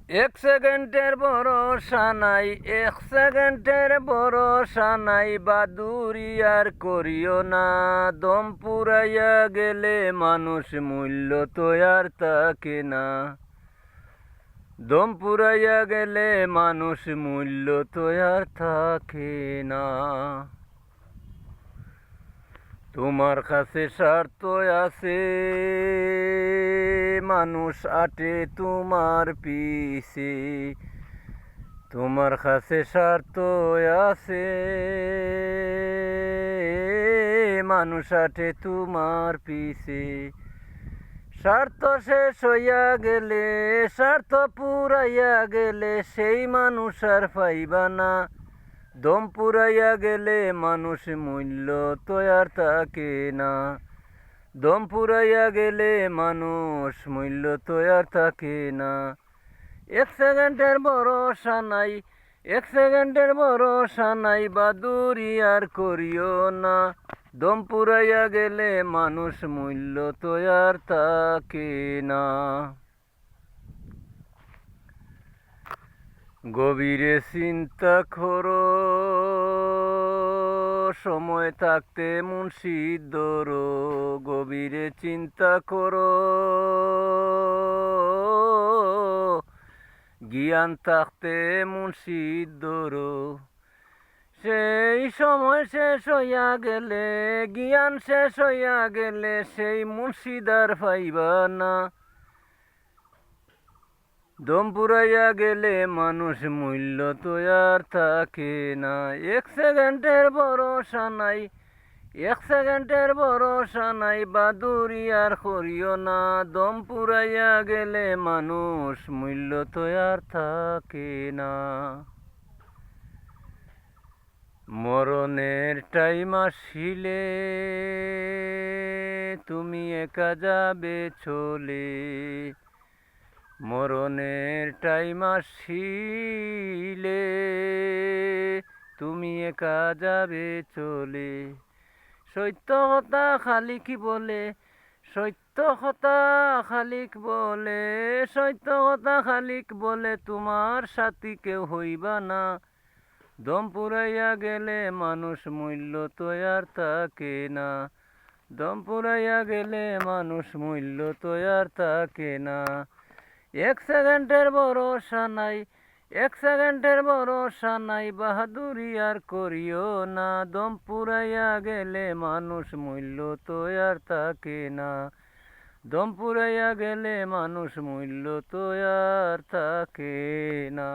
এক সেকেন্ডের ভরসা নাই, এক সেকেন্ডের ভরসা নাই, বাদুরি আর করিও না। দম পুরাইয়া গেলে মানুষ মূল্য তো আর থাকে না। দম পুরাইয়া গেলে মানুষ মূল্য তো আর থাকে না। তোমার কাছে স্বার্থ আছে, মানুষ আটে তোমার পিছে। তোমার কাছে স্বার্থ আছে, মানুষ আটে তোমার পিছে। স্বার্থ শেষ হইয়া গেলে, স্বার্থ পুরাইয়া গেলে, সেই মানুষ আর পাইবা না। দম পুরাইয়া গেলে মানুষ মূল্য তো আর থাকে না। দম পুরাইয়া গেলে মানুষ মূল্য তো আর থাকে না। এক সেকেন্ডের ভরসা নাই, এক সেকেন্ডের ভরসা নাই, বাদুরি আর করিও না। দম পুরাইয়া গেলে মানুষ মূল্য তো আর থাকে না। গভীরে চিন্তা করো, সময় থাকতে মুনশিদ ধরো। গভীরে চিন্তা করো, জ্ঞান থাকতে মুনশিদ ধরো। সেই সময় শেষ হইয়া গেলে, জ্ঞান শেষ হইয়া গেলে, সেই মুনশিদ আর পাইবা না। দম পুরাইয়া গেলে মানুষ মূল্য তো আর থাকে না। এক সেকেন্ডের ভরসা নাই, এক সেকেন্ডের ভরসা নাই, বাদুরি আর করিও না। দম পুরাইয়া গেলে মানুষ মূল্য তো আর থাকে না। মরণের টাইম আসিলে তুমি একা যাবে চলে। মরণের টাইম আসিলে তুমি একা যাবে চলে। সত্য কথা খালিক বলে, সত্য কথা খালিক বলে, সত্য কথা খালিক বলে, তোমার সাথী কেউ হইবা না। দম পুরাইয়া গেলে মানুষ মূল্য তো আর থাকে না। দম পুরাইয়া গেলে মানুষ মূল্য তো আর থাকে না। এক সেকেন্ডের ভরসা নাই, এক সেকেন্ডের ভরসা নাই, বাহাদুরি আর করিও না। দম পুরাইয়া গেলে মানুষ মূল্য তো আর থাকে না। দম পুরাইয়া গেলে মানুষ মূল্য তো আর থাকে না।